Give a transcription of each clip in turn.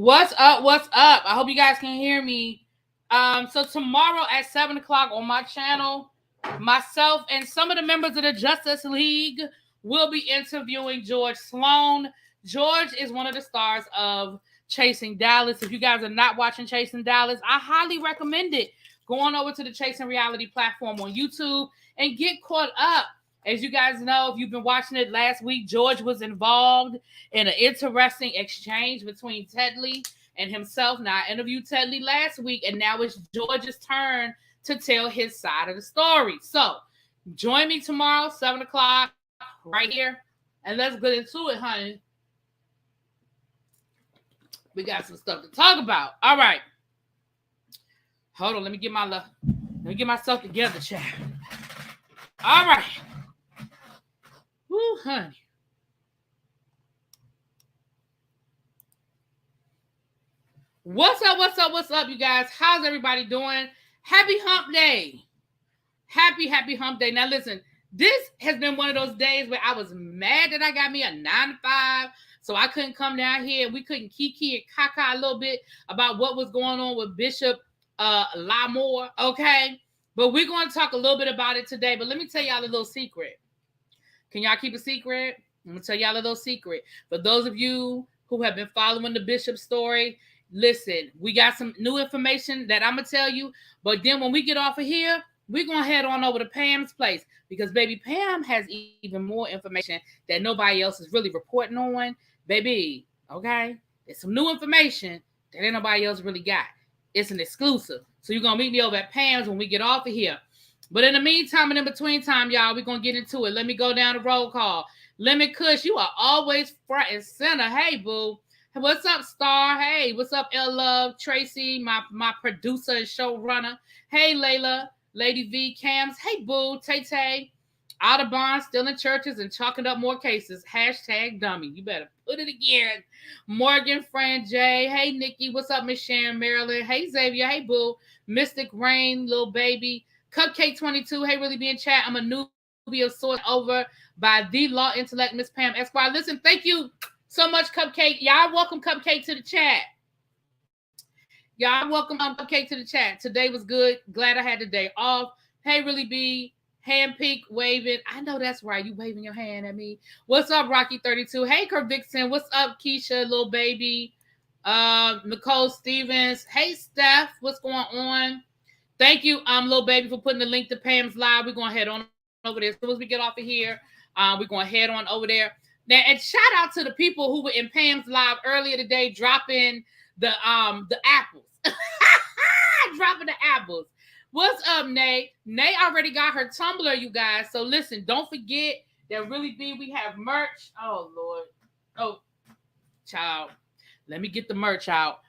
What's up? What's up? I hope you guys can hear me. So tomorrow at 7 o'clock on my channel, myself and some of the members of the Justice League will be interviewing George Sloan. George is one of the stars of Chasing Dallas. If you guys are not watching Chasing Dallas, I highly recommend it. Go on over to the Chasing Reality platform on YouTube and get caught up. As you guys know, if you've been watching it last week, George was involved in an interesting exchange between Ted Lee and himself. Now, I interviewed Ted Lee last week, and now it's George's turn to tell his side of the story. So, join me tomorrow, 7 o'clock, right here, and let's get into it, honey. We got some stuff to talk about. All right. Hold on, let me get myself together, child. All right. Woo, honey. What's up, you guys? How's everybody doing? Happy hump day. Happy hump day. Now, listen, this has been one of those days where I was mad that I got me a 9 to 5, so I couldn't come down here. We couldn't kiki and caca a little bit about what was going on with Bishop Lamore, okay? But we're going to talk a little bit about it today, but let me tell y'all a little secret. Can y'all keep a secret? I'm going to tell y'all a little secret. For those of you who have been following the Bishop story, listen, we got some new information that I'm going to tell you. But then when we get off of here, we're going to head on over to Pam's place. Because, baby, Pam has even more information that nobody else is really reporting on. Baby, okay? It's some new information that ain't nobody else really got. It's an exclusive. So you're going to meet me over at Pam's when we get off of here. But in the meantime and in between time, y'all, we're going to get into it. Let me go down the roll call. Lemon Kush, you are always front and center. Hey, boo. What's up, Star? Hey, what's up, L Love? Tracy, my producer and showrunner. Hey, Layla. Lady V, Cams. Hey, boo. Tay-Tay. Audubon, still in churches and chalking up more cases. Hashtag dummy. You better put it again. Morgan, Fran J. Hey, Nikki. What's up, Miss Sharon, Maryland? Hey, Xavier. Hey, boo. Mystic Rain, little baby. Cupcake 22, hey, really be in chat. I'm a newbie of sort over by the Law Intellect, Miss Pam Esquire. Listen, thank you so much, Cupcake. Y'all welcome Cupcake to the chat. Y'all welcome Cupcake to the chat. Today was good. Glad I had the day off. Hey, really be hand peek waving. I know that's right. You waving your hand at me. What's up, Rocky 32? Hey, Kurt Vixen. What's up, Keisha, little baby? Nicole Stevens. Hey, Steph. What's going on? Thank you, little baby, for putting the link to Pam's live. We're going to head on over there. As soon as we get off of here, we're going to head on over there. Now, and shout out to the people who were in Pam's live earlier today, dropping the apples. Dropping the apples. What's up, Nay? Nay already got her Tumblr, you guys. So listen, don't forget that we have merch. Oh, Lord. Oh, child. Let me get the merch out.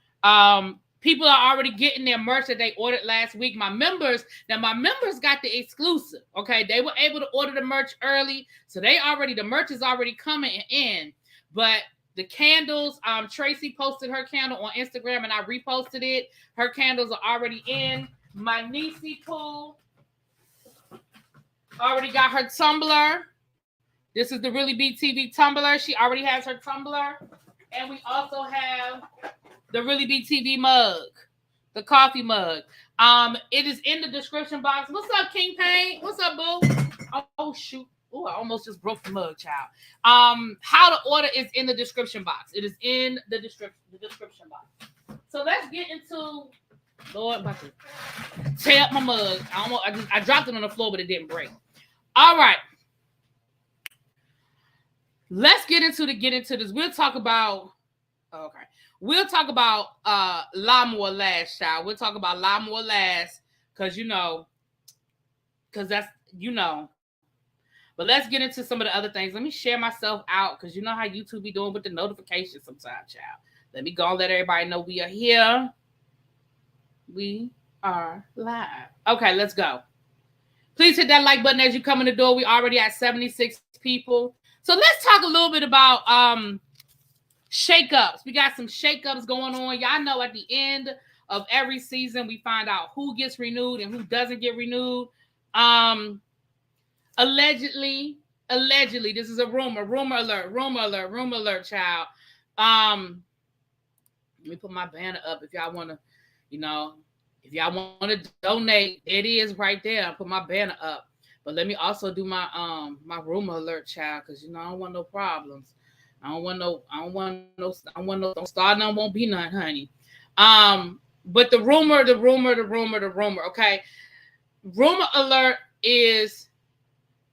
People are already getting their merch that they ordered last week. My members got the exclusive, okay? They were able to order the merch early, so the merch is already coming in. But the candles, Tracy posted her candle on Instagram, and I reposted it. Her candles are already in. My niecey Pooh already got her tumbler. This is the Really Be TV tumbler. She already has her tumbler. And we also have the Really Be TV mug, the coffee mug. It is in the description box. What's up, King Pain? What's up, boo? Oh shoot. Oh, I almost just broke the mug, child. How to order is in the description box. It is in the description box. So let's get into, Lord, I'm about to tear up my mug. I dropped it on the floor, but it didn't break. All right. Let's get into this. We'll talk about Lamore last, child. We'll talk about Lamore last because that's. But let's get into some of the other things. Let me share myself out because you know how YouTube be doing with the notifications sometimes, child. Let me go and let everybody know we are here. We are live. Okay, let's go. Please hit that like button as you come in the door. We already at 76 people. So let's talk a little bit about shakeups. We got some shakeups going on. Y'all know at the end of every season, we find out who gets renewed and who doesn't get renewed. Allegedly, this is a rumor alert, child. Let me put my banner up if y'all want to, you know, if y'all want to donate, it is right there. I put my banner up. But let me also do my rumor alert, child, because I don't want no problems. I don't want no don't start none, won't be none, honey. But the rumor, okay. Rumor alert is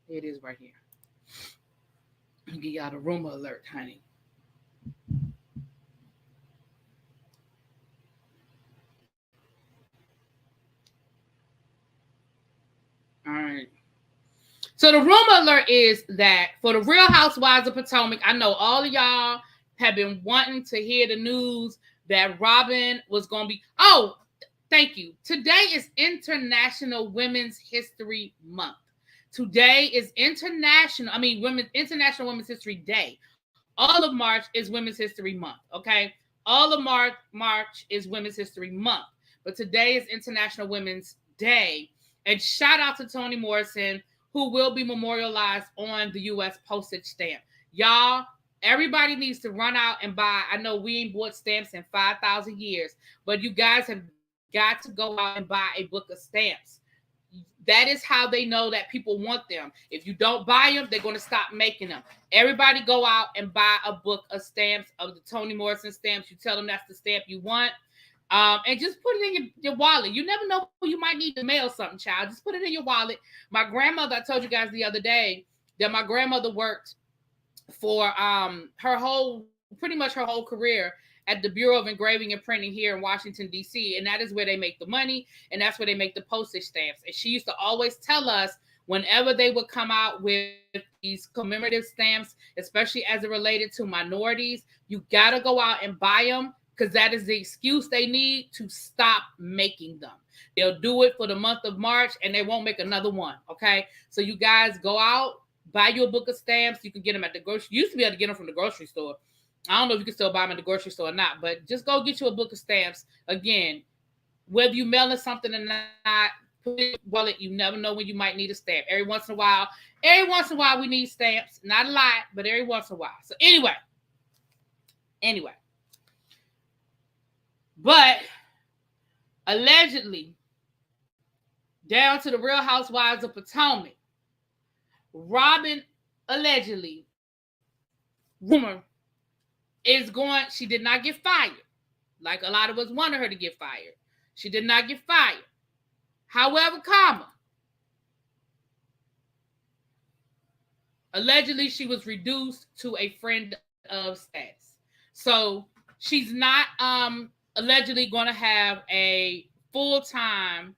it is right here. I'll give y'all the rumor alert, honey. All right. So the rumor alert is that for the Real Housewives of Potomac, I know all of y'all have been wanting to hear the news that Robin was going to be. Oh, thank you. Today is International Women's History Month. Today is International Women's History Day. All of March is Women's History Month, okay? All of March is Women's History Month. But today is International Women's Day. And shout out to Toni Morrison, who will be memorialized on the U.S. postage stamp. Y'all, everybody needs to run out and buy. I know we ain't bought stamps in 5,000 years, but you guys have got to go out and buy a book of stamps. That is how they know that people want them. If you don't buy them, they're going to stop making them. Everybody go out and buy a book of stamps, of the Toni Morrison stamps. You tell them that's the stamp you want. And just put it in your wallet. You never know who you might need to mail something, child. Just put it in your wallet. My grandmother, I told you guys the other day that my grandmother worked for pretty much her whole career at the Bureau of Engraving and Printing here in Washington, D.C. And that is where they make the money, and that's where they make the postage stamps. And she used to always tell us whenever they would come out with these commemorative stamps, especially as it related to minorities, you got to go out and buy them, because that is the excuse they need to stop making them. They'll do it for the month of March, and they won't make another one, okay? So you guys go out, buy you a book of stamps. You can get them at the grocery. You used to be able to get them from the grocery store. I don't know if you can still buy them at the grocery store or not, but just go get you a book of stamps. Again, whether you mailing something or not, put it in your wallet. You never know when you might need a stamp. Every once in a while we need stamps. Not a lot, but every once in a while. So anyway. But allegedly, down to the Real Housewives of Potomac, Robin allegedly, rumor, she did not get fired. Like a lot of us wanted her to get fired. She did not get fired. However, allegedly she was reduced to a friend of status. So she's not allegedly going to have a full-time,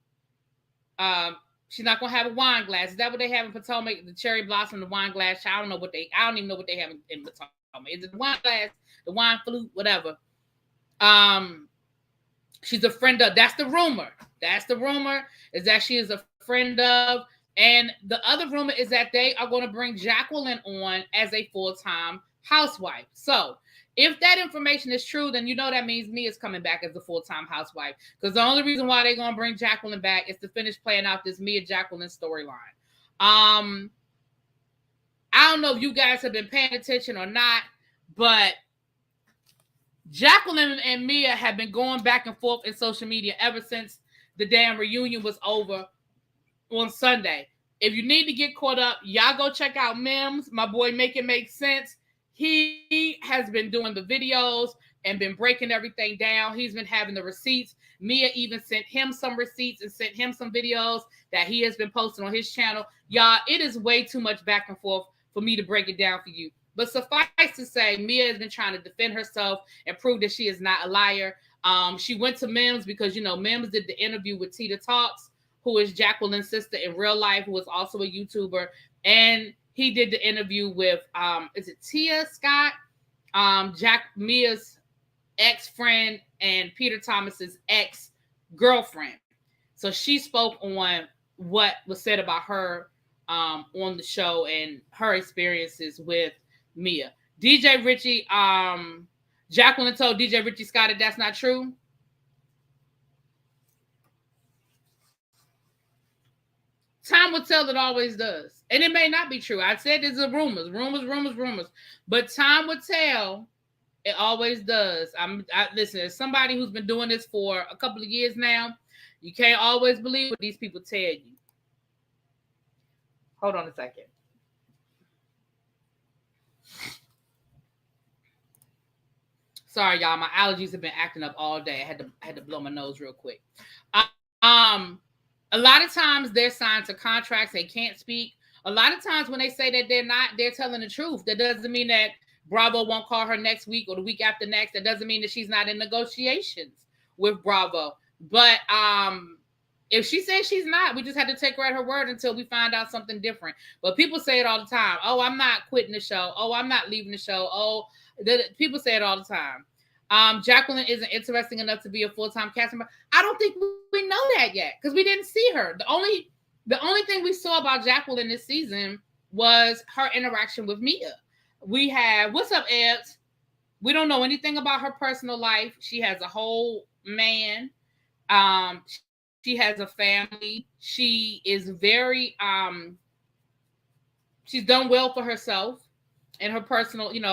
she's not going to have a wine glass. Is that what they have in Potomac? The cherry blossom, the wine glass. I don't even know what they have in Potomac. Is it the wine glass, the wine flute, whatever? She's a friend of, that's the rumor. Is that she is a friend of. And the other rumor is that they are going to bring Jacqueline on as a full-time housewife. So if that information is true, then that means Mia's coming back as a full-time housewife. Because the only reason why they're going to bring Jacqueline back is to finish playing out this Mia-Jacqueline storyline. I don't know if you guys have been paying attention or not, but Jacqueline and Mia have been going back and forth in social media ever since the damn reunion was over on Sunday. If you need to get caught up, y'all go check out Mims, my boy Make It Make Sense. He has been doing the videos and been breaking everything down. He's been having the receipts. Mia even sent him some receipts and sent him some videos that he has been posting on his channel. Y'all, it is way too much back and forth for me to break it down for you. But suffice to say, Mia has been trying to defend herself and prove that she is not a liar. She went to Mims because, Mims did the interview with Tita Talks, who is Jacqueline's sister in real life, who is also a YouTuber. And he did the interview with, is it Tia Scott? Mia's ex-friend and Peter Thomas's ex-girlfriend. So she spoke on what was said about her on the show and her experiences with Mia. DJ Richie, Jacqueline told DJ Richie Scott that that's not true. Time will tell, it always does. And it may not be true. I said there's rumors. But time will tell It always does. Listen, as somebody who's been doing this for a couple of years now, you can't always believe what these people tell you. Hold on a second. Sorry, y'all. My allergies have been acting up all day. I had to blow my nose real quick. A lot of times they're signed to contracts. They can't speak. A lot of times when they say that they're not, they're telling the truth. That doesn't mean that Bravo won't call her next week or the week after next. That doesn't mean that she's not in negotiations with Bravo. But if she says she's not, we just have to take her at her word until we find out something different. But people say it all the time. Oh, I'm not quitting the show. Oh, I'm not leaving the show. Oh, people say it all the time. Jacqueline isn't interesting enough to be a full-time cast member. I don't think we know that yet because we didn't see her. The only thing we saw about Jacqueline this season was her interaction with Mia. We have, what's up, Eds? We don't know anything about her personal life. She has a whole man. She has a family. She is very, she's done well for herself in her personal, in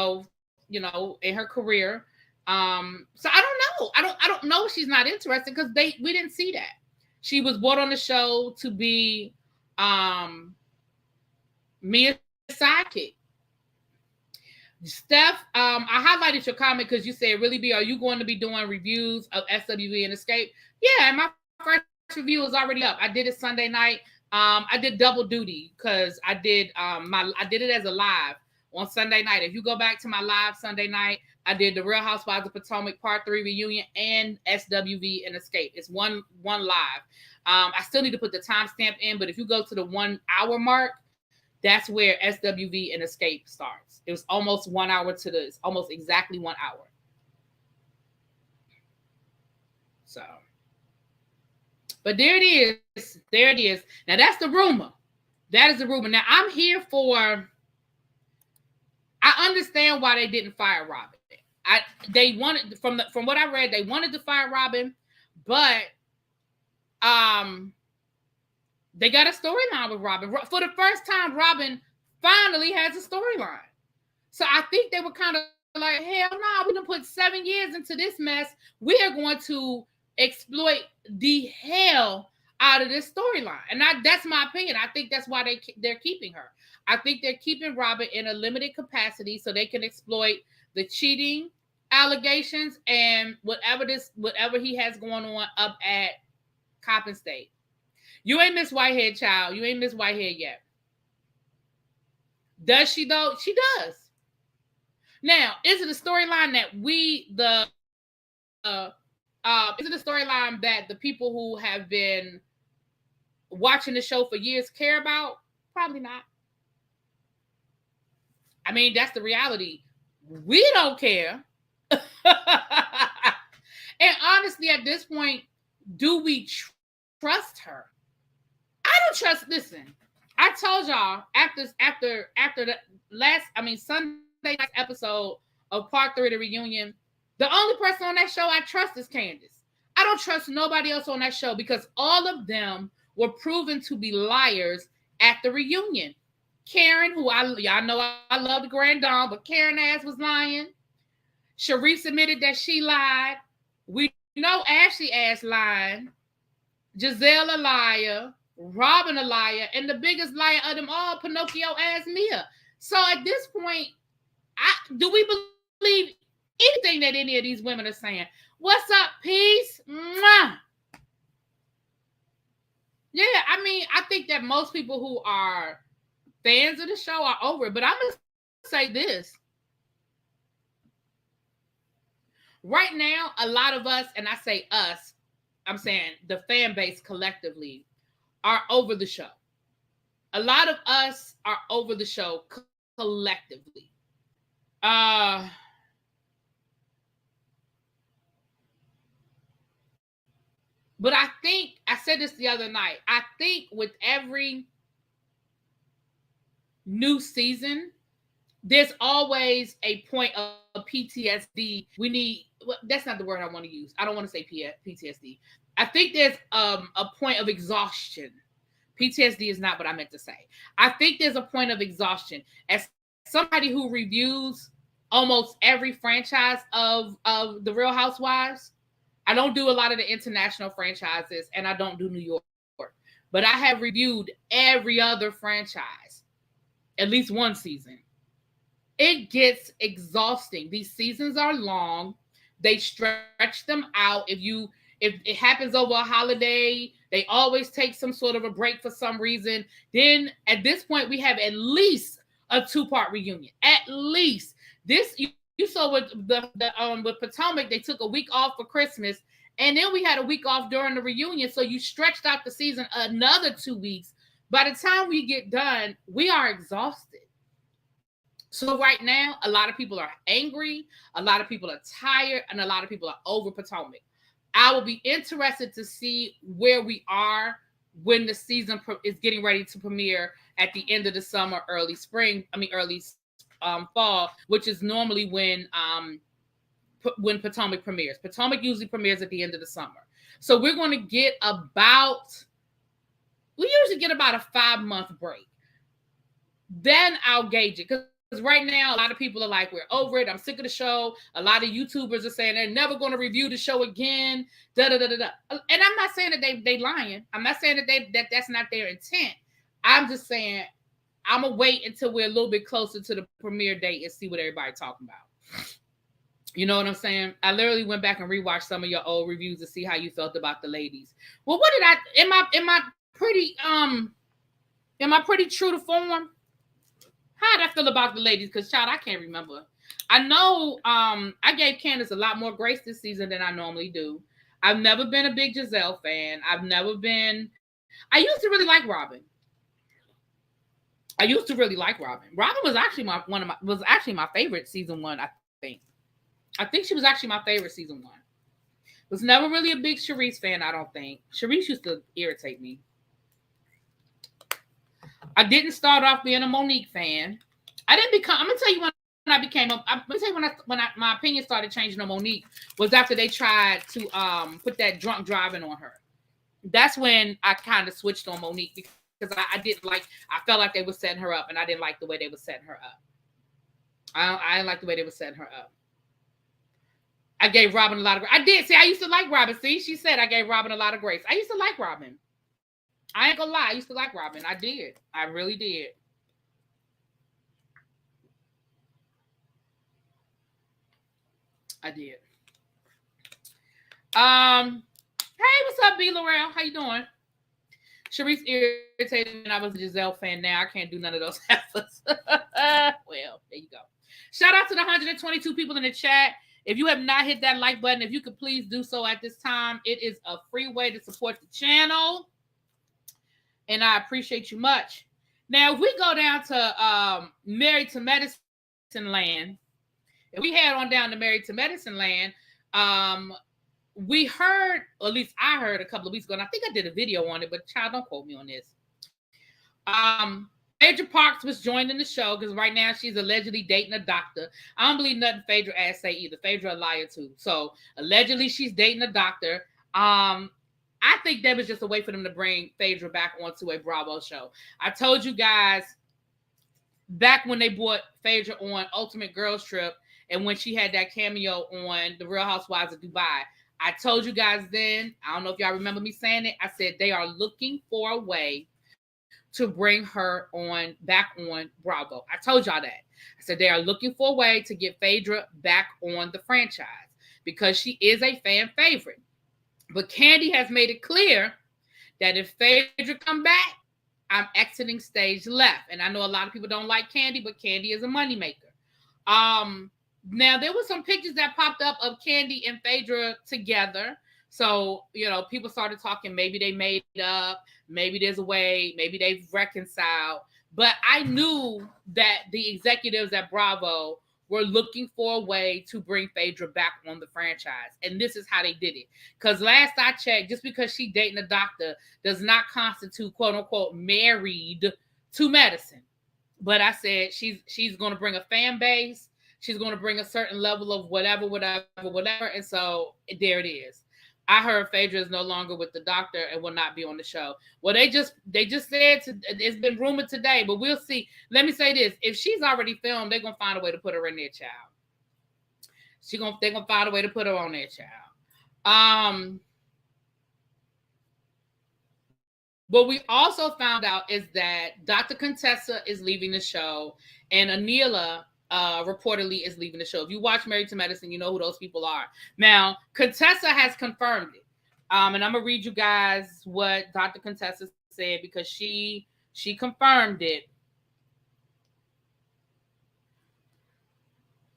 her career. So I don't know. I don't know if she's not interested because we didn't see that. She was brought on the show to be Mia's sidekick. Steph, I highlighted your comment because you said, "Really, B, are you going to be doing reviews of SWV and Escape?" Yeah, and my first review is already up. I did it Sunday night. I did double duty because I did it as a live on Sunday night. If you go back to my live Sunday night, I did the Real Housewives of Potomac Part 3 reunion and SWV and Escape. It's one live. I still need to put the timestamp in, but if you go to the 1 hour mark, that's where SWV and Escape starts. It was almost 1 hour to this, almost exactly 1 hour. So, but there it is. There it is. Now that's the rumor. That is the rumor. Now I'm here for. I understand why they didn't fire Robin. They wanted from what I read, they wanted to fire Robin, but they got a storyline with Robin. For the first time, Robin finally has a storyline. So I think they were kind of like, hell no, we done put 7 years into this mess. We are going to exploit the hell out of this storyline. And that's my opinion. I think that's why they're keeping her. I think they're keeping Robin in a limited capacity so they can exploit the cheating allegations and whatever he has going on up at Coppin State. You ain't Miss Whitehead, child. You ain't Miss Whitehead yet. Does she though? She does. Now, is it a storyline that is it a storyline that the people who have been watching the show for years care about? Probably not. I mean, that's the reality. We don't care. And honestly, at this point, do we trust her? I don't trust. Listen, I told y'all after the Sunday night's episode of Part 3 of the reunion, the only person on that show I trust is Candace. I don't trust nobody else on that show because all of them were proven to be liars at the reunion. Karen, who y'all know I love the Grand Dame, but Karen ass was lying. Sharif admitted that she lied. We know Ashley ass lying. Giselle a liar. Robin a liar. And the biggest liar of them all, Pinocchio ass Mia. So at this point, do we believe anything that any of these women are saying? What's up, peace? Mwah. Yeah, I mean, I think that most people who are fans of the show are over it, but I'm going to say this. Right now, a lot of us, and I say us, I'm saying the fan base collectively, are over the show. A lot of us are over the show collectively. But I think, I said this the other night, I think with every new season, there's always a point of PTSD. That's not the word I want to use. I don't want to say PTSD. I think there's a point of exhaustion. PTSD is not what I meant to say. I think there's a point of exhaustion. As somebody who reviews almost every franchise of the Real Housewives. I don't do a lot of the international franchises, and I don't do New York. But I have reviewed every other franchise, at least one season. It gets exhausting. These seasons are long. They stretch them out. If it happens over a holiday, they always take some sort of a break for some reason. Then at this point, we have at least a 2-part reunion. At least this you saw with with Potomac, they took a week off for Christmas, and then we had a week off during the reunion. So you stretched out the season another 2 weeks. By the time we get done, we are exhausted. So right now, a lot of people are angry, a lot of people are tired, and a lot of people are over Potomac. I will be interested to see where we are when the season is getting ready to premiere at the end of the summer, early fall, which is normally when Potomac premieres. Potomac usually premieres at the end of the summer. So we're going to get we usually get about a 5-month break. Then I'll gauge it. Because right now, a lot of people are like, we're over it. I'm sick of the show. A lot of YouTubers are saying they're never going to review the show again. And I'm not saying that they lying. I'm not saying that that's not their intent. I'm just saying I'm going to wait until we're a little bit closer to the premiere date and see what everybody's talking about. You know what I'm saying? I literally went back and rewatched some of your old reviews to see how you felt about the ladies. Well, what did am I pretty true to form? How did I feel about the ladies? Because, child, I can't remember. I know I gave Candace a lot more grace this season than I normally do. I've never been a big Giselle fan. I used to really like Robin. Robin was actually my favorite season 1, I think. I think she was actually my favorite season 1. Was never really a big Charisse fan, I don't think. Charisse used to irritate me. I didn't start off being a Monique fan. I'm gonna tell you when my opinion started changing on Monique was after they tried to put that drunk driving on her. That's when I kind of switched on Monique because I felt like they were setting her up, and I didn't like the way they were setting her up. I didn't like the way they were setting her up. I gave Robin a lot of grace. I did. See, I used to like Robin. See, she said I gave Robin a lot of grace. I used to like Robin. I ain't gonna lie. I used to like Robin. I did. I really did. I did. Hey, what's up, B. Laurel? How you doing? Charisse irritated when I was a Giselle fan. Now I can't do none of those efforts. Well, there you go. Shout out to the 122 people in the chat. If you have not hit that like button, if you could please do so at this time. It is a free way to support the channel. And I appreciate you much. Now, if we go down to Married to Medicine Land, if we head on down to Married to Medicine Land, we heard, or at least I heard a couple of weeks ago, and I think I did a video on it, but child, don't quote me on this. Phaedra Parks was joining the show because right now she's allegedly dating a doctor. I don't believe nothing Phaedra ass say either. Phaedra a liar too. So allegedly she's dating a doctor. I think that was just a way for them to bring Phaedra back onto a Bravo show. I told you guys back when they brought Phaedra on Ultimate Girls Trip and when she had that cameo on The Real Housewives of Dubai, I told you guys then, I don't know if y'all remember me saying it, I said they are looking for a way to bring her back on Bravo. I told y'all that. I said they are looking for a way to get Phaedra back on the franchise because she is a fan favorite. But Kandi has made it clear that if Phaedra come back, I'm exiting stage left. And I know a lot of people don't like Kandi, but Kandi is a moneymaker. Now, there were some pictures that popped up of Kandi and Phaedra together. So, people started talking. Maybe they made up. Maybe there's a way. Maybe they've reconciled. But I knew that the executives at Bravo were looking for a way to bring Phaedra back on the franchise. And this is how they did it. Because last I checked, just because she's dating a doctor does not constitute, quote unquote, married to medicine. But I said she's going to bring a fan base. She's going to bring a certain level of whatever. And so there it is. I heard Phaedra is no longer with the doctor and will not be on the show. Well, they just said it's been rumored today, but we'll see. Let me say this. If she's already filmed, they're going to find a way to put her in there, child. They're gonna find a way to put her on there, child. What we also found out is that Dr. Contessa is leaving the show, and Anila reportedly is leaving the show. If you watch Married to Medicine, you know who those people are. Now, Contessa has confirmed it. And I'm gonna read you guys what Dr. Contessa said because she confirmed it.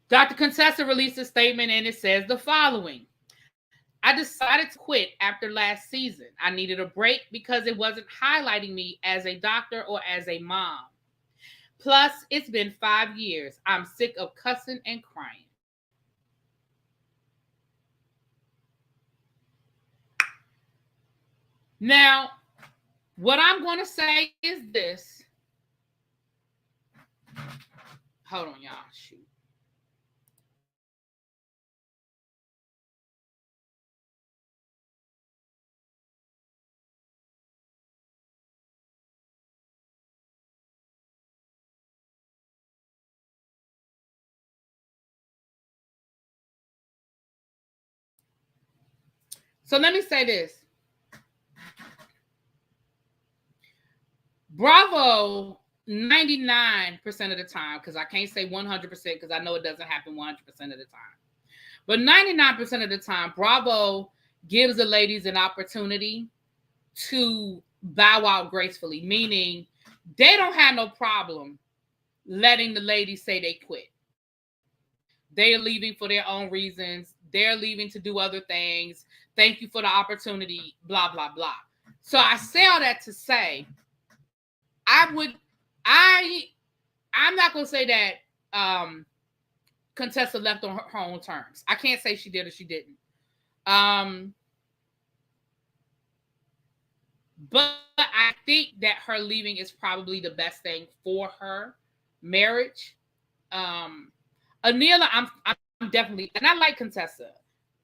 Dr. Contessa released a statement and it says the following. I decided to quit after last season. I needed a break because it wasn't highlighting me as a doctor or as a mom. Plus, it's been 5 years. I'm sick of cussing and crying. Now, what I'm going to say is this. Hold on, y'all. Shoot. So let me say this. Bravo 99% of the time, because I can't say 100% because I know it doesn't happen 100% of the time. But 99% of the time, Bravo gives the ladies an opportunity to bow out gracefully, meaning they don't have no problem letting the ladies say they quit. They're leaving for their own reasons. They're leaving to do other things. Thank you for the opportunity, blah, blah, blah. So I say all that to say, I'm not going to say that Contessa left on her own terms. I can't say she did or she didn't. But I think that her leaving is probably the best thing for her marriage. Anila, I'm definitely, and I like Contessa.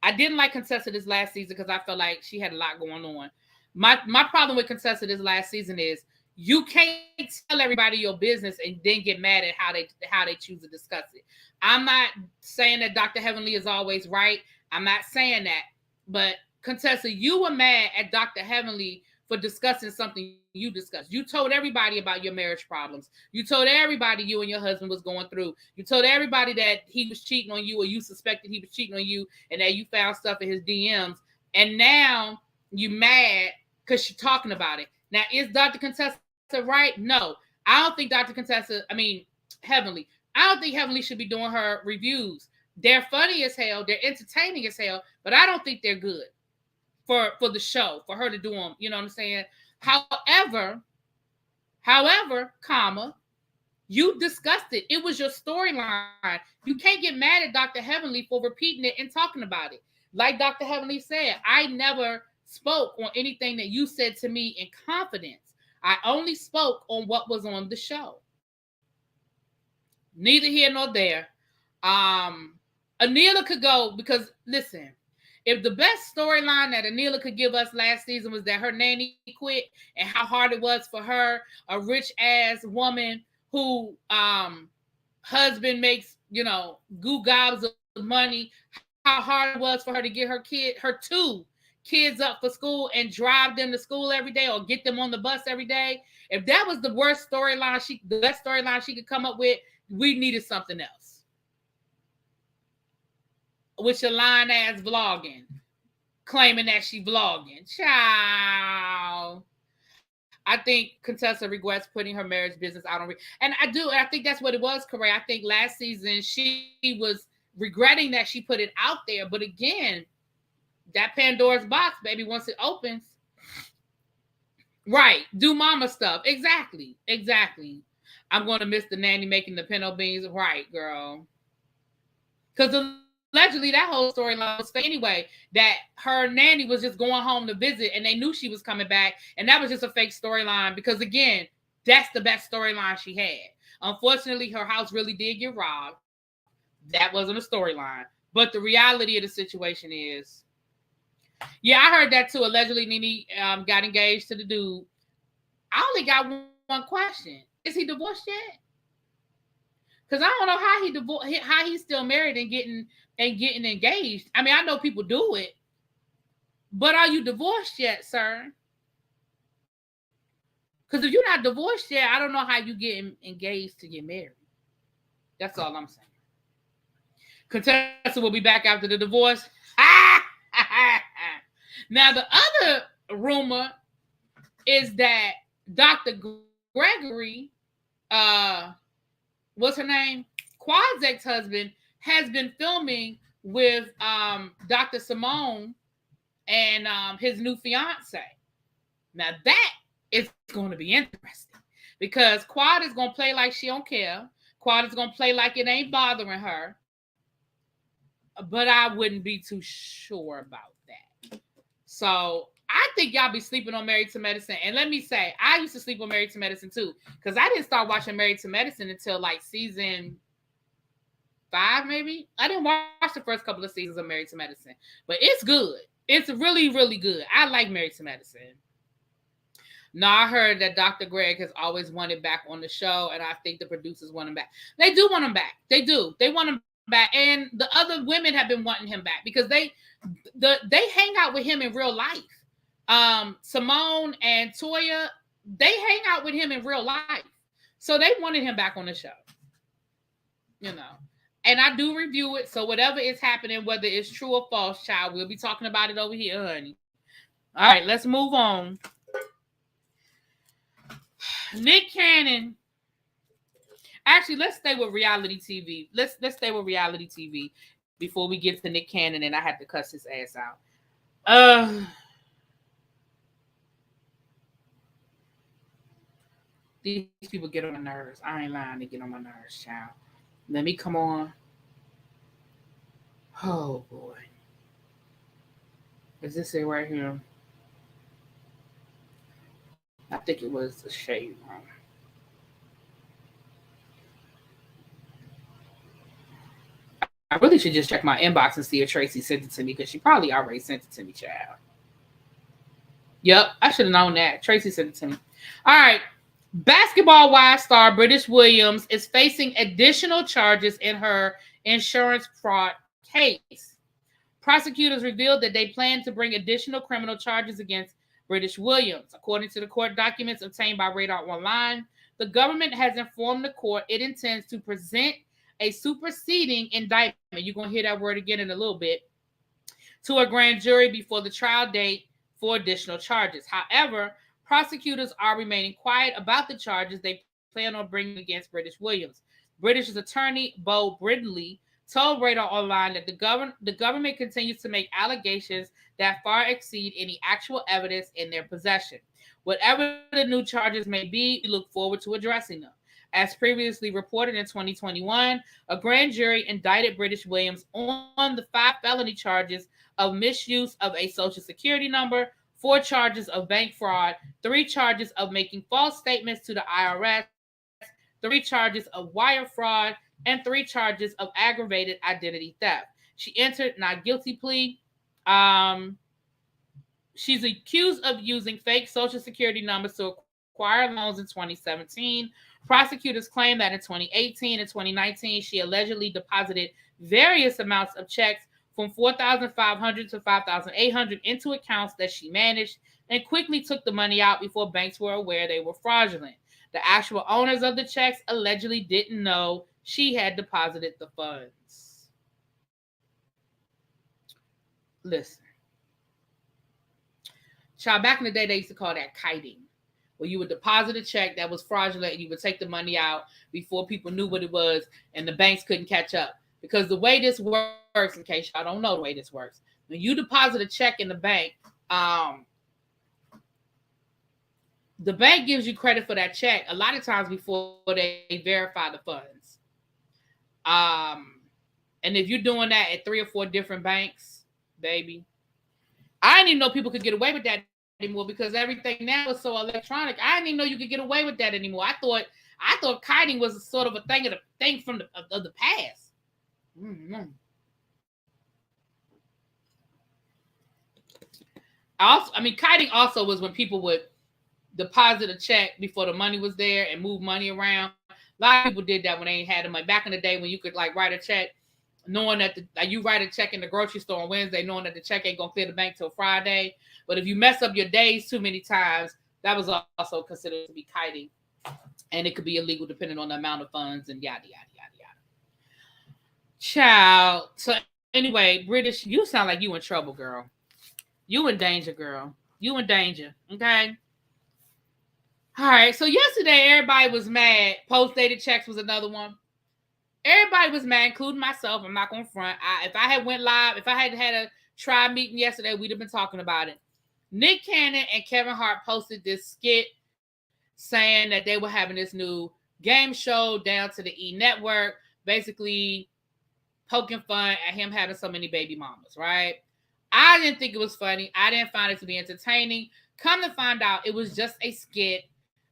I didn't like Contessa this last season because I felt like she had a lot going on. My problem with Contessa this last season is you can't tell everybody your business and then get mad at how they choose to discuss it. I'm not saying that Dr. Heavenly is always right. I'm not saying that. But Contessa, you were mad at Dr. Heavenly for discussing something you discussed. You told everybody about your marriage problems. You told everybody you and your husband was going through. You told everybody that he was cheating on you or you suspected he was cheating on you and that you found stuff in his DMs. And now you mad because you're talking about it. Now, is Dr. Contessa right? No. I don't think Heavenly. I don't think Heavenly should be doing her reviews. They're funny as hell. They're entertaining as hell. But I don't think they're good for the show, for her to do them. You know what I'm saying? However, comma, you discussed it. It was your storyline. You can't get mad at Dr. Heavenly for repeating it and talking about it. Like Dr. Heavenly said, I never spoke on anything that you said to me in confidence. I only spoke on what was on the show. Neither here nor there. Anila could go because, listen, if the best storyline that Anila could give us last season was that her nanny quit and how hard it was for her, a rich ass woman who husband makes, goo gobs of money, how hard it was for her to get her 2 kids up for school and drive them to school every day or get them on the bus every day. If that was the worst storyline, the best storyline she could come up with, we needed something else. With your lying ass vlogging, claiming that she vlogging. Ciao. I think Contessa regrets putting her marriage business out on. And I think that's what it was, Corey. I think last season she was regretting that she put it out there. But again, that Pandora's box, baby, once it opens. Right. Do mama stuff. Exactly. I'm going to miss the nanny making the pinto beans. Right, girl. Because allegedly that whole storyline was fake anyway, that her nanny was just going home to visit and they knew she was coming back. And that was just a fake storyline because, again, that's the best storyline she had. Unfortunately, her house really did get robbed. That wasn't a storyline. But the reality of the situation is, yeah, I heard that too. Allegedly, Nene got engaged to the dude. I only got one question. Is he divorced yet? Because I don't know how he's still married and getting engaged. I mean, I know people do it, but are you divorced yet, sir? Because if you're not divorced yet, I don't know how you get engaged to get married. That's all I'm saying. Contessa will be back after the divorce. Now, the other rumor is that Dr. Gregory, what's her name? Quad's ex-husband has been filming with Dr. Simone and his new fiance. Now, that is going to be interesting because Quad is going to play like she don't care. Quad is going to play like it ain't bothering her. But I wouldn't be too sure about that. So I think y'all be sleeping on Married to Medicine. And let me say, I used to sleep on Married to Medicine too. Because I didn't start watching Married to Medicine until like season 5, maybe. I didn't watch the first couple of seasons of Married to Medicine. But it's good. It's really, really good. I like Married to Medicine. Now, I heard that Dr. Greg has always wanted back on the show. And I think the producers want him back. They do want him back. They do. They want him back, and the other women have been wanting him back because they hang out with him in real life. Simone and Toya, they hang out with him in real life, so they wanted him back on the show. You know, and I do review it, so whatever is happening, whether it's true or false, child, we'll be talking about it over here, honey. All right, let's move on. Nick Cannon. Actually, let's stay with reality TV. Let's stay with reality TV before we get to Nick Cannon and I have to cuss his ass out. These people get on my nerves. I ain't lying, they get on my nerves, child. Let me come on. Oh boy. Is this it right here? I think it was the shade room. I really should just check my inbox and see if Tracy sent it to me because she probably already sent it to me, child. Yep, I should have known that. Tracy sent it to me. All right. Basketball Wives star British Williams is facing additional charges in her insurance fraud case. Prosecutors revealed that they plan to bring additional criminal charges against British Williams. According to the court documents obtained by Radar Online, the government has informed the court it intends to present a superseding indictment, you're going to hear that word again in a little bit, to a grand jury before the trial date for additional charges. However, prosecutors are remaining quiet about the charges they plan on bringing against British Williams. British attorney Bo Brindley told Radar Online that the government continues to make allegations that far exceed any actual evidence in their possession. Whatever the new charges may be, we look forward to addressing them. As previously reported in 2021, a grand jury indicted British Williams on the 5 felony charges of misuse of a social security number, 4 charges of bank fraud, 3 charges of making false statements to the IRS, 3 charges of wire fraud, and 3 charges of aggravated identity theft. She entered not guilty plea. She's accused of using fake social security numbers to acquire loans in 2017. Prosecutors claim that in 2018 and 2019, she allegedly deposited various amounts of checks from $4,500 to $5,800 into accounts that she managed and quickly took the money out before banks were aware they were fraudulent. The actual owners of the checks allegedly didn't know she had deposited the funds. Listen. Child, back in the day, they used to call that kiting, where you would deposit a check that was fraudulent and you would take the money out before people knew what it was and the banks couldn't catch up. Because the way this works, in case y'all don't know the way this works, when you deposit a check in the bank, the bank gives you credit for that check a lot of times before they verify the funds. And if you're doing that at 3 or 4 different banks, baby, I didn't even know people could get away with that anymore because everything now is so electronic. I didn't even know you could get away with that anymore. I thought kiting was sort of a thing from the past. Mm-hmm. Kiting also was when people would deposit a check before the money was there and move money around. A lot of people did that when they ain't had them. Like back in the day when you could like write a check, knowing that you write a check in the grocery store on Wednesday, knowing that the check ain't gonna clear the bank till Friday. But if you mess up your days too many times, that was also considered to be kiting, and it could be illegal depending on the amount of funds and yada yada yada yada. Child. So anyway, British, you sound like you in trouble, girl. You in danger, girl. You in danger. Okay. All right. So yesterday, everybody was mad. Post-dated checks was another one. Everybody was mad, including myself. I'm not gonna front. If I had went live, if I had had a tribe meeting yesterday, we'd have been talking about it. Nick Cannon and Kevin Hart posted this skit saying that they were having this new game show down to the E! Network, basically poking fun at him having so many baby mamas, right? I didn't think it was funny. I didn't find it to be entertaining. Come to find out, it was just a skit,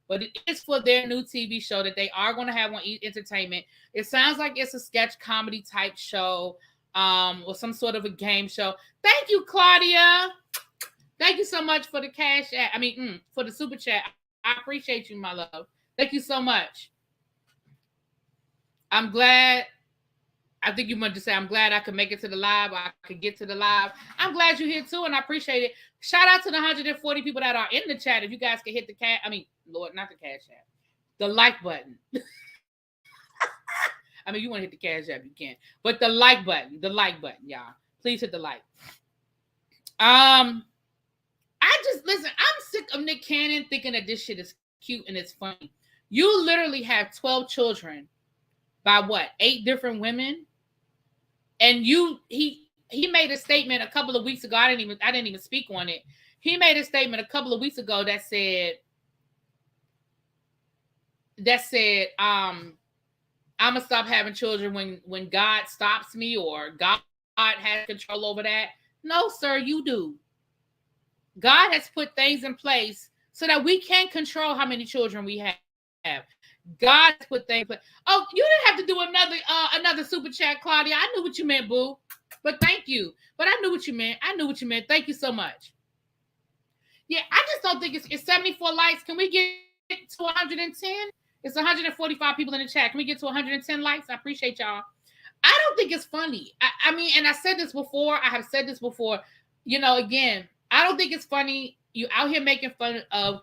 but it is for their new TV show that they are going to have on E! Entertainment. It sounds like it's a sketch comedy type show, or some sort of a game show. Thank you, Claudia. Thank you so much for the cash app. For the super chat. I appreciate you, my love. Thank you so much. I'm glad. I think you meant to say, I'm glad I could make it to the live. I could get to the live. I'm glad you're here too, and I appreciate it. Shout out to the 140 people that are in the chat. If you guys can hit the Lord, not the cash app, the like button. You want to hit the cash app, you can. But the like button, y'all. Please hit the like. Listen, I'm sick of Nick Cannon thinking that this shit is cute and it's funny. You literally have 12 children by what? 8 different women? And he made a statement a couple of weeks ago. I didn't even speak on it. He made a statement a couple of weeks ago that said, I'm gonna stop having children when God stops me, or God has control over that. No, sir, you do. God has put things in place so that we can control how many children we have. God has put things in place. Oh, you didn't have to do another super chat, Claudia. I knew what you meant, boo. But thank you. But I knew what you meant. Thank you so much. Yeah, I just don't think it's 74 likes. Can we get to 110? It's 145 people in the chat. Can we get to 110 likes? I appreciate y'all. I don't think it's funny. And I said this before. I have said this before. Again, I don't think it's funny. You out here making fun of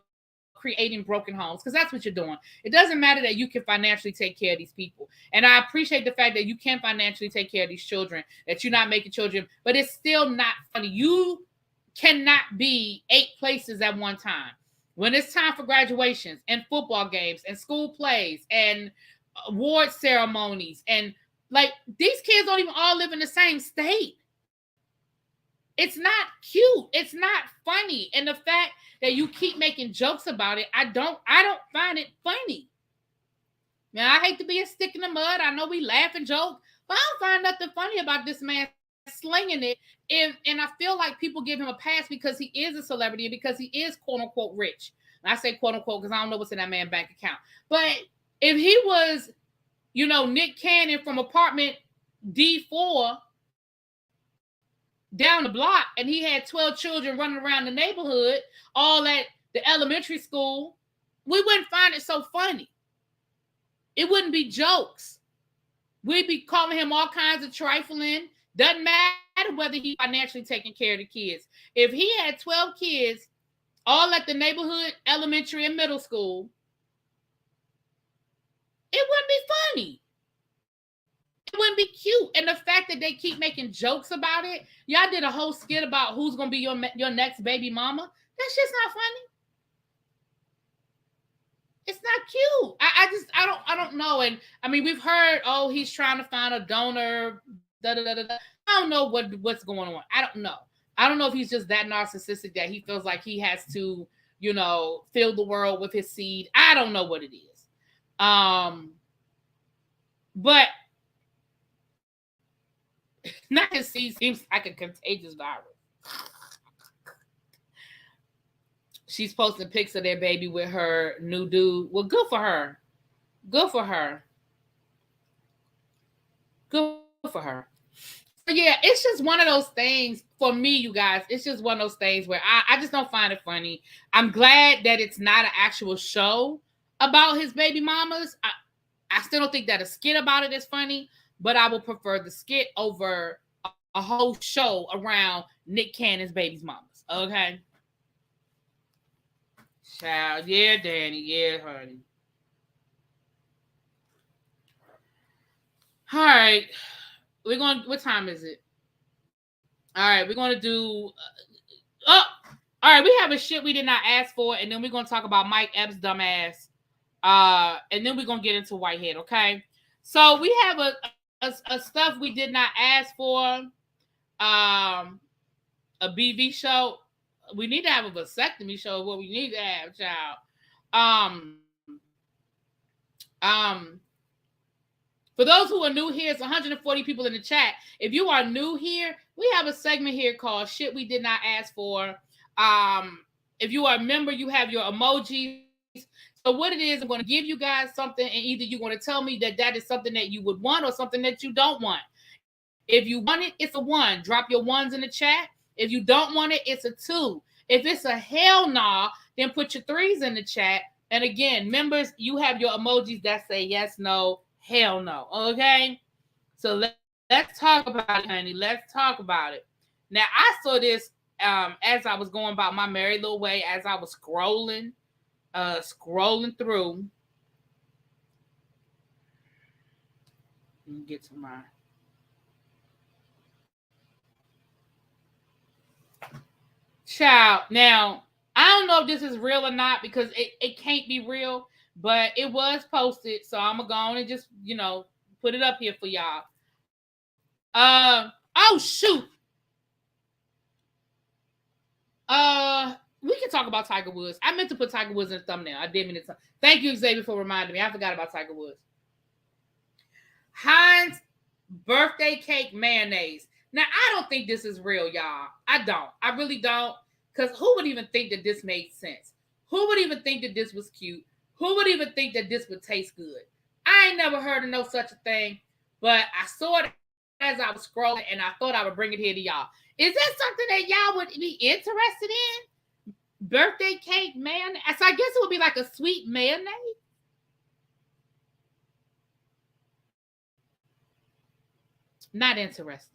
creating broken homes, because that's what you're doing. It doesn't matter that you can financially take care of these people. And I appreciate the fact that you can financially take care of these children, that you're not making children, but it's still not funny. You cannot be 8 places at one time. When it's time for graduations and football games and school plays and award ceremonies, and like these kids don't even all live in the same state. It's not cute. It's not funny. And the fact that you keep making jokes about it, I don't find it funny. Now, I hate to be a stick in the mud. I know we laugh and joke, but I don't find nothing funny about this man slinging it. And I feel like people give him a pass because he is a celebrity and because he is quote unquote rich. And I say quote unquote because I don't know what's in that man's bank account. But if he was, Nick Cannon from apartment D4 down the block, and he had 12 children running around the neighborhood, all at the elementary school, we wouldn't find it so funny. It wouldn't be jokes. We'd be calling him all kinds of trifling. Doesn't matter whether he's financially taking care of the kids. If he had 12 kids, all at the neighborhood, elementary and middle school, it wouldn't be funny. It wouldn't be cute. And the fact that they keep making jokes about it, y'all did a whole skit about who's going to be your next baby mama. That's just not funny. It's not cute. I don't know. And we've heard, he's trying to find a donor. I don't know what's going on. I don't know. I don't know if he's just that narcissistic that he feels like he has to, fill the world with his seed. I don't know what it is. But not his seed seems like a contagious virus. She's posting pics of their baby with her new dude. Well, good for her. Good for her. Good for her. But yeah, it's just one of those things for me, you guys. It's just one of those things where I just don't find it funny. I'm glad that it's not an actual show about his baby mamas. I still don't think that a skit about it is funny, but I would prefer the skit over a whole show around Nick Cannon's baby's mamas. Okay. Child, yeah, Danny, yeah, honey. All right, we're going. What time is it? All right, we're going to do. Oh, all right. We have a shit we did not ask for, and then we're going to talk about Mike Epps' dumbass. And then we're going to get into Whitehead. Okay. So we have a stuff we did not ask for. A BV show. We need to have a vasectomy show. What we need to have, child. For those who are new here, it's 140 people in the chat. If you are new here, we have a segment here called Shit We Did Not Ask For. If you are a member, you have your emojis. So what it is, I'm going to give you guys something, and either you're going to tell me that that is something that you would want or something that you don't want. If you want it, it's a 1. Drop your 1s in the chat. If you don't want it, it's a 2. If it's a hell nah, then put your 3s in the chat. And again, members, you have your emojis that say yes, no, hell no. Okay? So let's talk about it, honey. Let's talk about it. Now, I saw this as I was going about my merry little way, as I was scrolling through. Let me get to my... Child. Now, I don't know if this is real or not because it can't be real, but it was posted. So I'm going to go on and just, put it up here for y'all. Oh, shoot. We can talk about Tiger Woods. I meant to put Tiger Woods in the thumbnail. I did mean to. Thank you, Xavier, for reminding me. I forgot about Tiger Woods. Heinz birthday cake mayonnaise. Now, I don't think this is real, y'all. I don't. I really don't. Because who would even think that this made sense? Who would even think that this was cute? Who would even think that this would taste good? I ain't never heard of no such a thing, but I saw it as I was scrolling, and I thought I would bring it here to y'all. Is that something that y'all would be interested in? Birthday cake mayonnaise? So I guess it would be like a sweet mayonnaise. Not interested.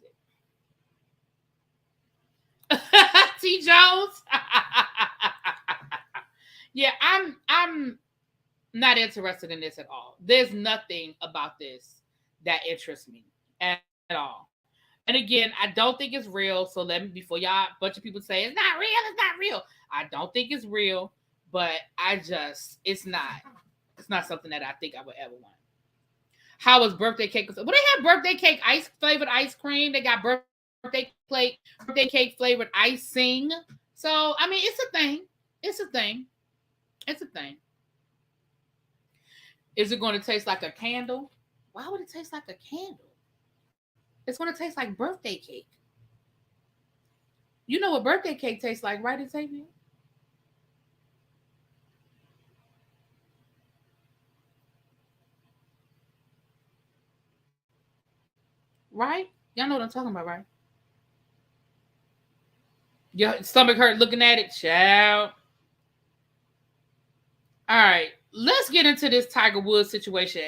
T. Jones. Yeah, I'm not interested in this at all. There's nothing about this that interests me at all. And again, I don't think it's real. So let me, before y'all, a bunch of people say it's not real. I don't think it's real, but it's not something that I think I would ever want. How was birthday cake? Well, they have birthday cake flavored ice cream. They got birthday cake flavored icing. So, I mean, it's a thing. Is it going to taste like a candle? Why would it taste like a candle? It's going to taste like birthday cake. You know what birthday cake tastes like, right, Xavier? Right? Y'all know what I'm talking about, right? Your stomach hurt looking at it, child. All right, let's get into this Tiger Woods situation.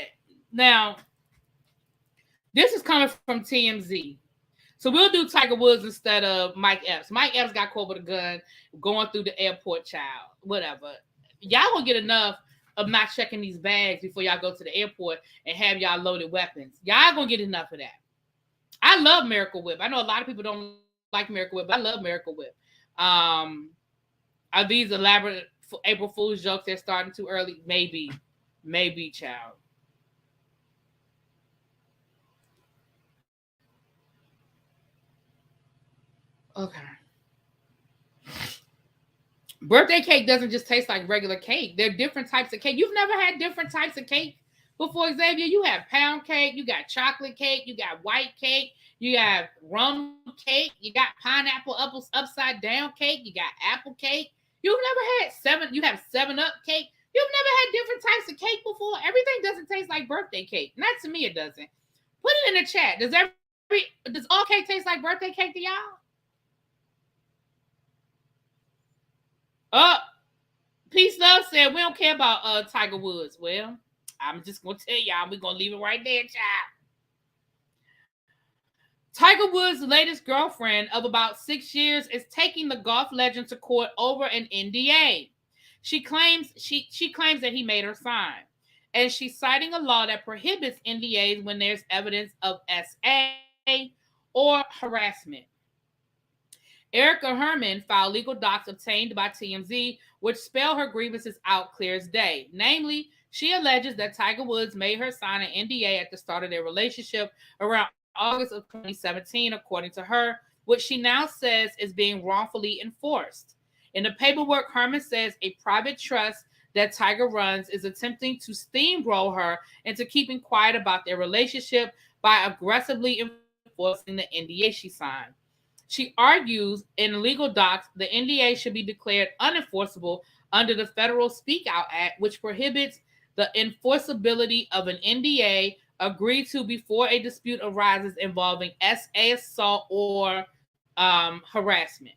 Now, this is coming from TMZ. So we'll do Tiger Woods instead of Mike Epps. Mike Epps got caught with a gun going through the airport, child. Whatever. Y'all gonna get enough of not checking these bags before y'all go to the airport and have y'all loaded weapons. Y'all gonna get enough of that. I love Miracle Whip. I know a lot of people don't like Miracle Whip, but I love Miracle Whip. Are these elaborate April Fool's jokes they're starting too early? Maybe, child. Okay. Birthday cake doesn't just taste like regular cake. There are different types of cake. You've never had different types of cake before, Xavier? You have pound cake, you got chocolate cake, you got white cake, you have rum cake, you got pineapple upside down cake, you got apple cake. You've never had you have 7-Up cake. You've never had different types of cake before. Everything doesn't taste like birthday cake. Not to me, it doesn't. Put it in the chat. Does all cake taste like birthday cake to y'all? Peace Love said we don't care about Tiger Woods. Well, I'm just going to tell y'all, we're going to leave it right there, child. Tiger Woods' latest girlfriend of about 6 years is taking the golf legend to court over an NDA. She claims that he made her sign, and she's citing a law that prohibits NDAs when there's evidence of SA or harassment. Erica Herman filed legal docs obtained by TMZ, which spell her grievances out clear as day. Namely, she alleges that Tiger Woods made her sign an NDA at the start of their relationship around August of 2017, according to her, which she now says is being wrongfully enforced. In the paperwork, Herman says a private trust that Tiger runs is attempting to steamroll her into keeping quiet about their relationship by aggressively enforcing the NDA she signed. She argues in legal docs the NDA should be declared unenforceable under the Federal Speak Out Act, which prohibits the enforceability of an NDA agreed to before a dispute arises involving SA assault or harassment.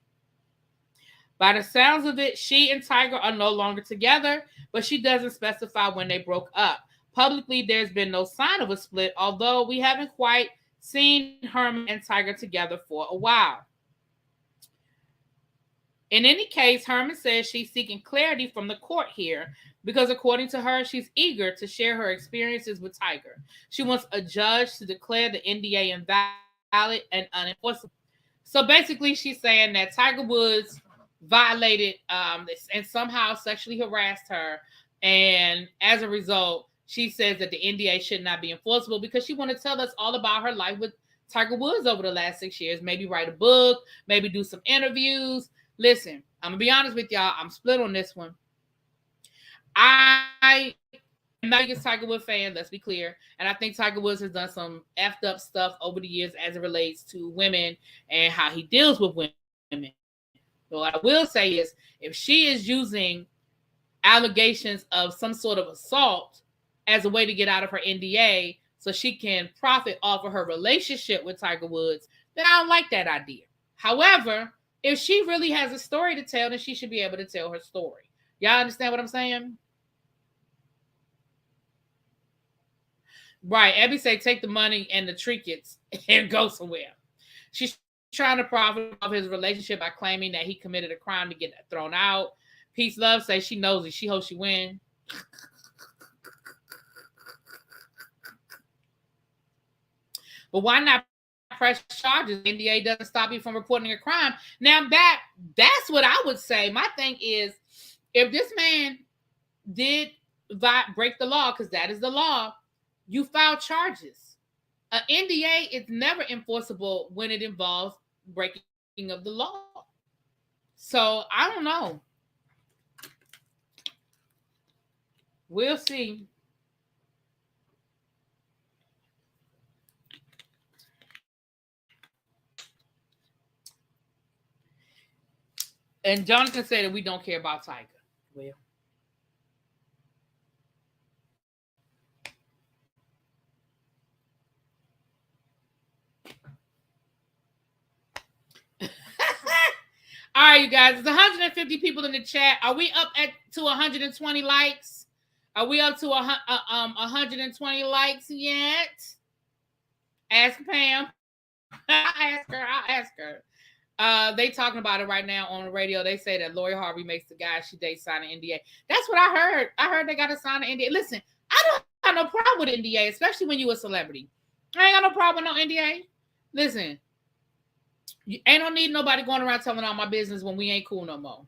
By the sounds of it, she and Tiger are no longer together, but she doesn't specify when they broke up. Publicly, there's been no sign of a split, although we haven't quite seen Herman and Tiger together for a while. In any case, Herman says she's seeking clarity from the court here because, according to her, she's eager to share her experiences with Tiger. She wants a judge to declare the NDA invalid and unenforceable. So basically, she's saying that Tiger Woods violated and somehow sexually harassed her, and as a result, she says that the NDA should not be enforceable because she wanted to tell us all about her life with Tiger Woods over the last 6 years. Maybe write a book, maybe do some interviews. Listen, I'm going to be honest with y'all. I'm split on this one. I am not a biggest Tiger Woods fan, let's be clear. And I think Tiger Woods has done some effed up stuff over the years as it relates to women and how he deals with women. But what I will say is, if she is using allegations of some sort of assault as a way to get out of her NDA so she can profit off of her relationship with Tiger Woods, then I don't like that idea. However, if she really has a story to tell, then she should be able to tell her story. Y'all understand what I'm saying? Right. Abby say take the money and the trinkets and go somewhere. She's trying to profit off his relationship by claiming that he committed a crime to get thrown out. Peace Love says she knows it. She hopes she win. But why not press charges? NDA doesn't stop you from reporting a crime. Now that's what I would say. My thing is, if this man did break the law, because that is the law, you file charges. An NDA is never enforceable when it involves breaking of the law. So I don't know. We'll see. And Jonathan said that we don't care about Tiger. Well, all right, you guys. There's 150 people in the chat. Are we up to 120 likes? Are we up to 120 likes yet? Ask Pam. I'll ask her. They talking about it right now on the radio. They say that Lori Harvey makes the guy she dates sign an NDA. That's what I heard. I heard they got to sign an NDA. Listen, I don't have no problem with NDA, especially when you a celebrity. I ain't got no problem with no NDA. Listen, you ain't no need nobody going around telling all my business when we ain't cool no more.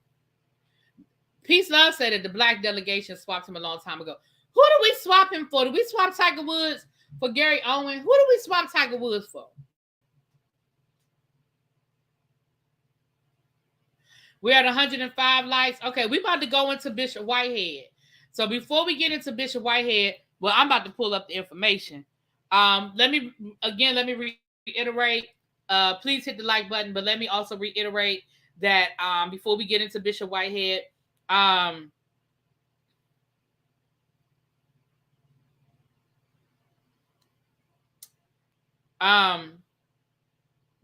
Peace Love said that the black delegation swapped him a long time ago. Who do we swap him for? Do we swap Tiger Woods for Gary Owen? Who do we swap Tiger Woods for? We're at 105 likes. Okay, we're about to go into Bishop Whitehead. So before we get into Bishop Whitehead, well, I'm about to pull up the information. Let me reiterate. Please hit the like button, but let me also reiterate that before we get into Bishop Whitehead,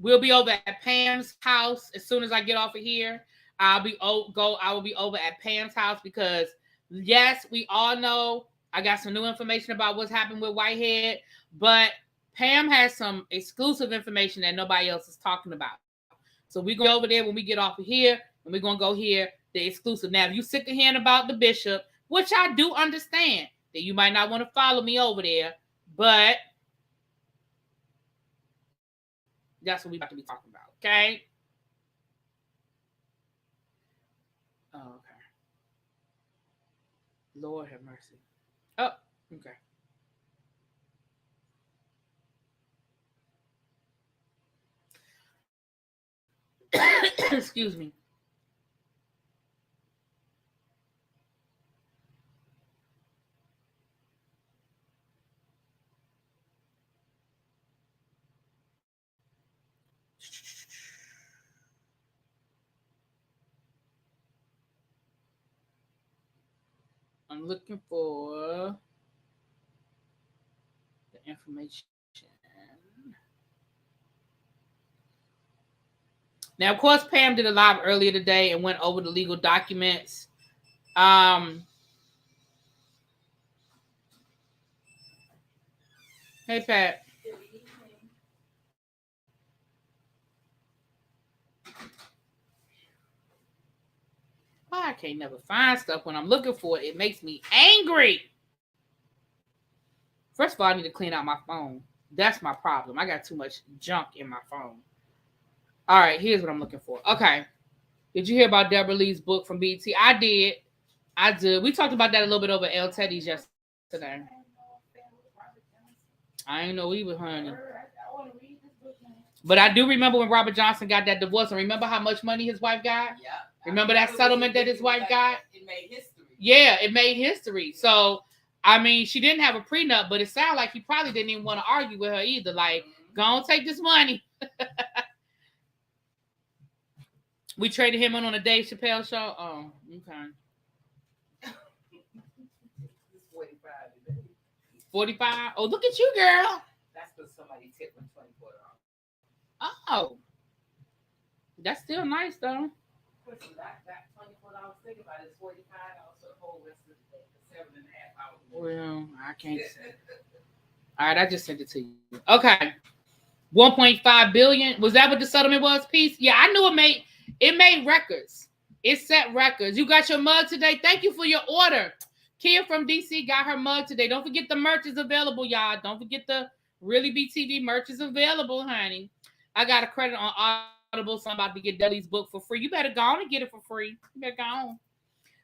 we'll be over at Pam's house as soon as I get off of here. I will be over at Pam's house because, yes, we all know I got some new information about what's happened with Whitehead, but Pam has some exclusive information that nobody else is talking about. So we're going to go over there when we get off of here, and we're going to go hear the exclusive. Now, if you sick of hearing about the bishop, which I do understand, that you might not want to follow me over there, but that's what we about to be talking about, okay? Oh, okay. Lord have mercy. Oh, okay. Excuse me. I'm looking for the information. Now, of course, Pam did a live earlier today and went over the legal documents. Hey, Pat. Why I can't never find stuff when I'm looking for it? It makes me angry. First of all, I need to clean out my phone. That's my problem. I got too much junk in my phone. All right, here's what I'm looking for. Okay. Did you hear about Deborah Lee's book from BT? I did. I did. We talked about that a little bit over L Teddy's yesterday. I ain't know either, honey. But I do remember when Robert Johnson got that divorce, and remember how much money his wife got? Yeah. Remember that settlement that his wife got? It made history. Yeah, it made history. So, I mean, she didn't have a prenup, but it sounded like he probably didn't even want to argue with her either. Like, go on, take this money. We traded him on a Dave Chappelle show. Oh, okay. 45. 45? Oh, look at you, girl. That's because somebody tipped him $24. Oh. That's still nice, though. Listen, that $24, think about it, it's $45 for the whole rest of the day, for 7.5 hours. Well, I can't say. All right, I just sent it to you. Okay. 1.5 billion. Was that what the settlement was, Peace? Yeah, I knew it made records. It set records. You got your mug today. Thank you for your order. Kia from DC got her mug today. Don't forget the merch is available, y'all. Don't forget the ReallyBTV merch is available, honey. I got a credit on Audible, so I'm about to get Deli's book for free. You better go on and get it for free. You better go on.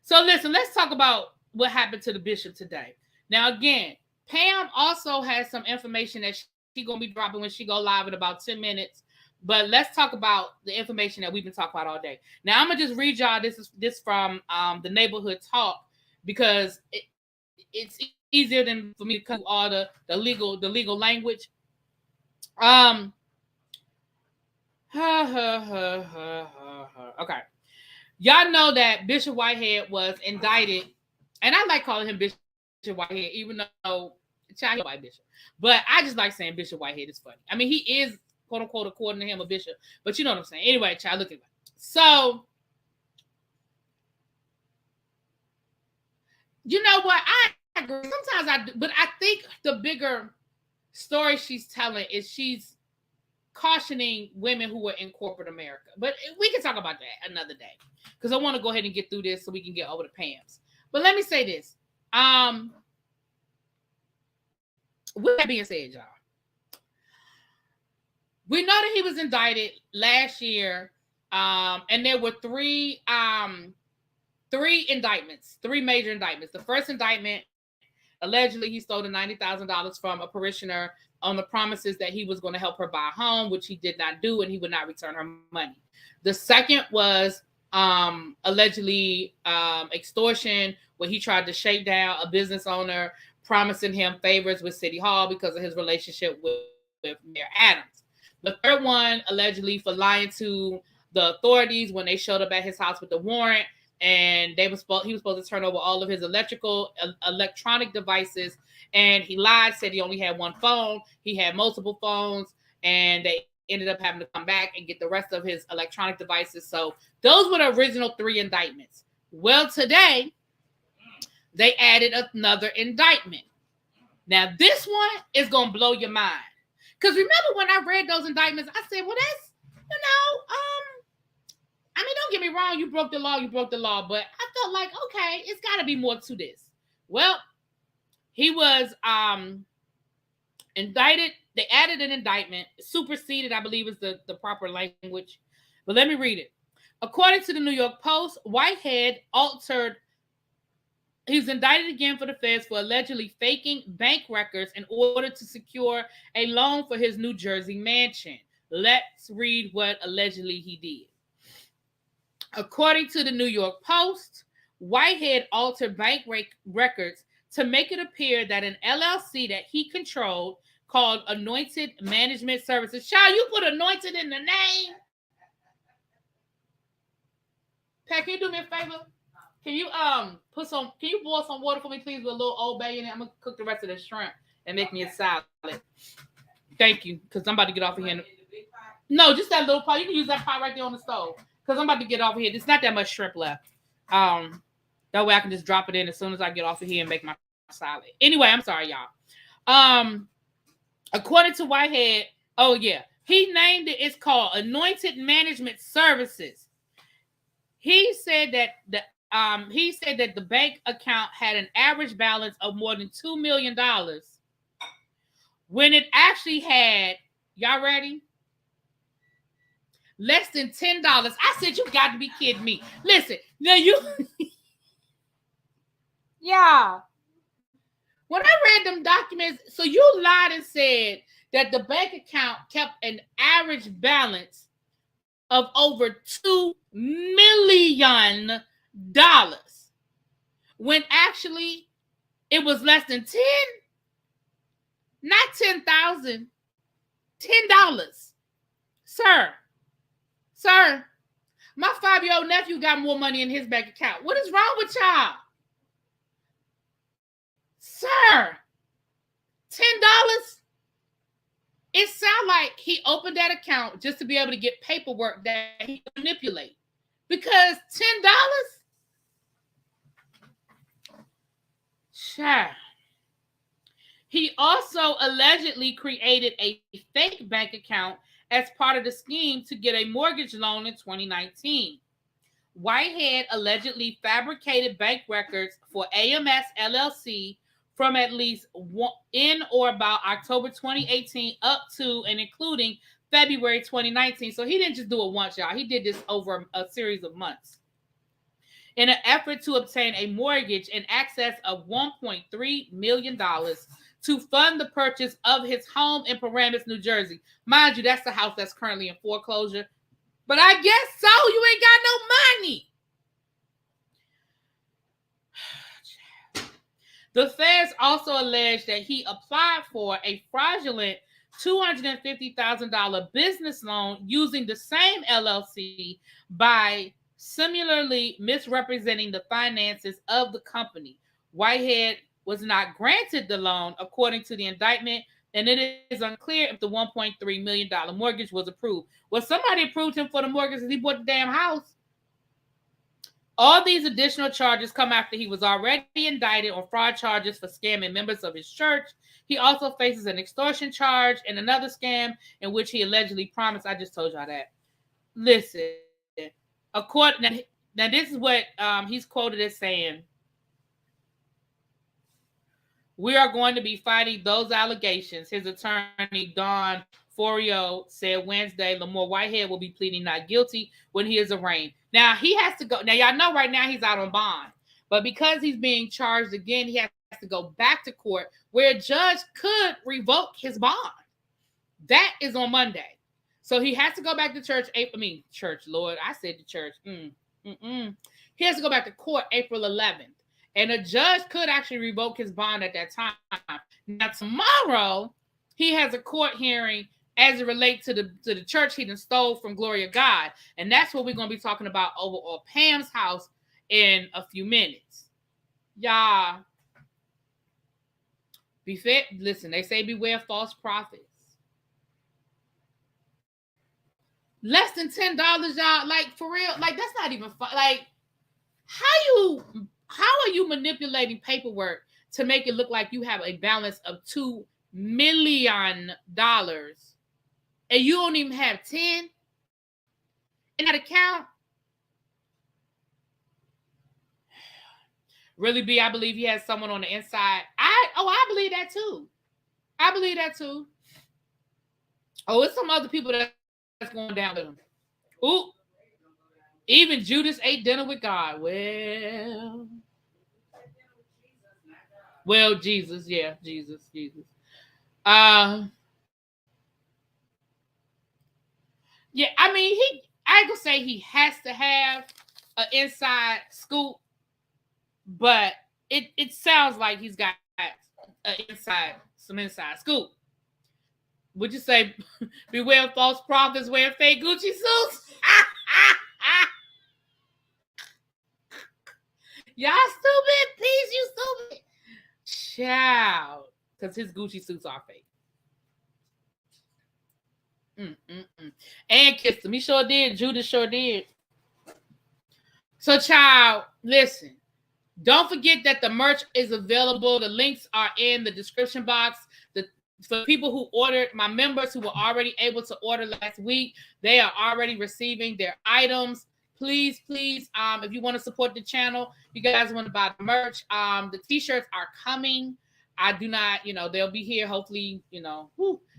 So listen, let's talk about what happened to the bishop today. Now, again, Pam also has some information that she's going to be dropping when she go live in about 10 minutes. But let's talk about the information that we've been talking about all day. Now, I'm going to just read y'all this from the Neighborhood Talk, because it's easier than for me to cut all the legal language. Okay. Y'all know that Bishop Whitehead was indicted, and I like calling him Bishop Whitehead, even though child white bishop. But I just like saying Bishop Whitehead is funny. I mean, he is, quote unquote, according to him, a bishop, but you know what I'm saying. Anyway, child, look at it. So, you know what? I agree. Sometimes I do, but I think the bigger story she's telling is she's cautioning women who are in corporate America. But we can talk about that another day, because I want to go ahead and get through this so we can get over to Pam's. But let me say this. With that being said, y'all, we know that he was indicted last year, and there were three indictments, three major indictments. The first indictment, allegedly, he stole the $90,000 from a parishioner on the promises that he was going to help her buy a home, which he did not do, and he would not return her money. The second was allegedly extortion, where he tried to shake down a business owner, promising him favors with City Hall because of his relationship with Mayor Adams. The third one, allegedly for lying to the authorities when they showed up at his house with the warrant, and he was supposed to turn over all of his electronic devices, and he lied, said he only had one phone. He had multiple phones, and they ended up having to come back and get the rest of his electronic devices. So those were the original three indictments. Well, today, they added another indictment. Now, this one is going to blow your mind. Because remember when I read those indictments, I said, well, that's, I mean, don't get me wrong, you broke the law, but I felt like, okay, it's got to be more to this. Well, he was indicted. They added an indictment. Superseded, I believe, is the proper language. But let me read it. According to the New York Post, Whitehead he was indicted again for the feds for allegedly faking bank records in order to secure a loan for his New Jersey mansion. Let's read what allegedly he did. According to the New York Post, Whitehead altered bank records to make it appear that an LLC that he controlled called Anointed Management Services. Child, you put Anointed in the name. Pat, can you do me a favor? Can you boil some water for me, please, with a little Old Bay in it? I'm gonna cook the rest of the shrimp and make me a salad. Thank you, because I'm about to get off of here. No, just that little pot. You can use that pot right there on the stove. Because I'm about to get off of here. There's not that much shrimp left. That way I can just drop it in as soon as I get off of here and make my salad. Anyway, I'm sorry, y'all. According to Whitehead, oh yeah, he named it. It's called Anointed Management Services. He said that the bank account had an average balance of more than $2 million, when it actually had, y'all ready? Less than $10. I said, you got to be kidding me. Listen, now yeah. When I read them documents, so you lied and said that the bank account kept an average balance of over $2 million, when actually it was less than 10, not 10,000, $10. Sir, my 5-year-old nephew got more money in his bank account. What is wrong with y'all? Sir, $10? It sounds like he opened that account just to be able to get paperwork that he could manipulate. Because $10? Sure. He also allegedly created a fake bank account as part of the scheme to get a mortgage loan in 2019. Whitehead allegedly fabricated bank records for AMS LLC from at least in or about October 2018 up to and including February 2019. So he didn't just do it once, y'all. He did this over a series of months in an effort to obtain a mortgage in excess of $1.3 million to fund the purchase of his home in Paramus, New Jersey. Mind you, that's the house that's currently in foreclosure. But I guess so. You ain't got no money. The feds also alleged that he applied for a fraudulent $250,000 business loan using the same LLC by similarly misrepresenting the finances of the company. Whitehead was not granted the loan according to the indictment, and it is unclear if the $1.3 million mortgage was approved. Well, somebody approved him for the mortgage and he bought the damn house. All these additional charges come after he was already indicted on fraud charges for scamming members of his church. He also faces an extortion charge and another scam in which he allegedly promised. I just told y'all that. Listen, now this is what he's quoted as saying. We are going to be fighting those allegations. His attorney, Don Florio, said Wednesday Lamar Whitehead will be pleading not guilty when he is arraigned. Now, he has to go. Now, y'all know right now he's out on bond. But because he's being charged again, he has to go back to court where a judge could revoke his bond. That is on Monday. So he has to go back to church. Lord, I said to church. He has to go back to court April 11th. And a judge could actually revoke his bond at that time. Now, tomorrow, he has a court hearing as it relates to the church he stole from Glory of God. And that's what we're going to be talking about over at Pam's house in a few minutes. Y'all, listen, they say beware false prophets. Less than $10, y'all. Like, for real. Like, that's not even fun. Like, how you How are you manipulating paperwork to make it look like you have a balance of $2 million and you don't even have 10 in that account? Really, B, I believe he has someone on the inside. I believe that too. I believe that too. Oh, it's some other people that's going down with him. Ooh. Even Judas ate dinner with God. Well, Jesus, yeah, Jesus. Yeah, I mean, I ain't gonna say he has to have an inside scoop, but it sounds like he's got some inside scoop. Would you say beware of false prophets wearing fake Gucci suits? Y'all stupid piece, you stupid. Child. Because his Gucci suits are fake. And kissed him. He sure did. Judas sure did. So, child, listen. Don't forget that the merch is available. The links are in the description box. For people who ordered, my members who were already able to order last week, they are already receiving their items. Please, if you want to support the channel, you guys want to buy the merch. The t-shirts are coming. I do not, they'll be here. Hopefully,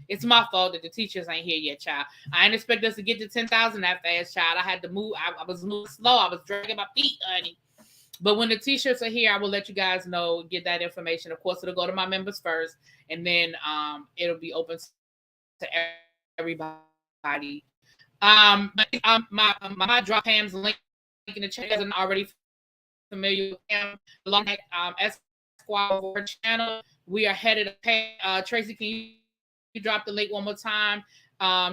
it's my fault that the t-shirts ain't here yet, child. I didn't expect us to get to 10,000 that fast, child. I had to move. I was moving slow. I was dragging my feet, honey. But when the t-shirts are here, I will let you guys know, get that information. Of course, it'll go to my members first, and then it'll be open to everybody. My drop Pam's link in the chat isn't already familiar with Pam. Along Esquire channel, we are headed to Tracy. Can you drop the link one more time?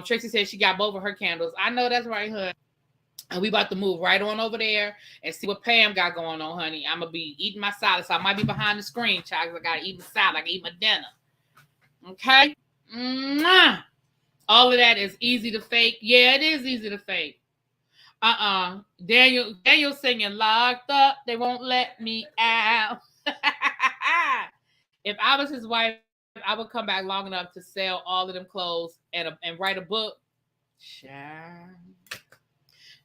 Tracy said she got both of her candles. I know that's right, honey. And we about to move right on over there and see what Pam got going on, honey. I'm going to be eating my salad, so I might be behind the screen, child, because I got to eat my salad. I got to eat my dinner. Okay? Mwah! All of that is easy to fake. Yeah, it is easy to fake. Daniel singing, locked up, they won't let me out. If I was his wife, I would come back long enough to sell all of them clothes and write a book. Child.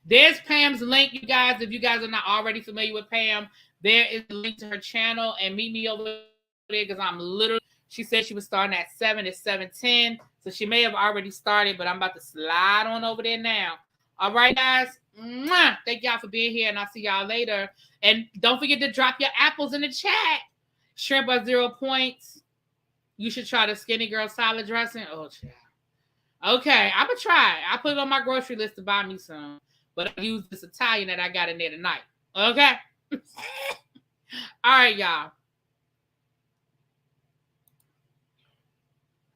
There's Pam's link, you guys. If you guys are not already familiar with Pam, there is a link to her channel, and meet me over there because I'm literally, she said she was starting at 7. It's 7:10, so she may have already started, but I'm about to slide on over there now. All right, guys. Mwah! Thank y'all for being here, and I'll see y'all later. And don't forget to drop your apples in the chat. Shrimp are 0 points. You should try the Skinny Girl salad dressing. Oh, child. Okay, I'm going to try. I put it on my grocery list to buy me some. But I use this Italian that I got in there tonight. Okay? All right, y'all.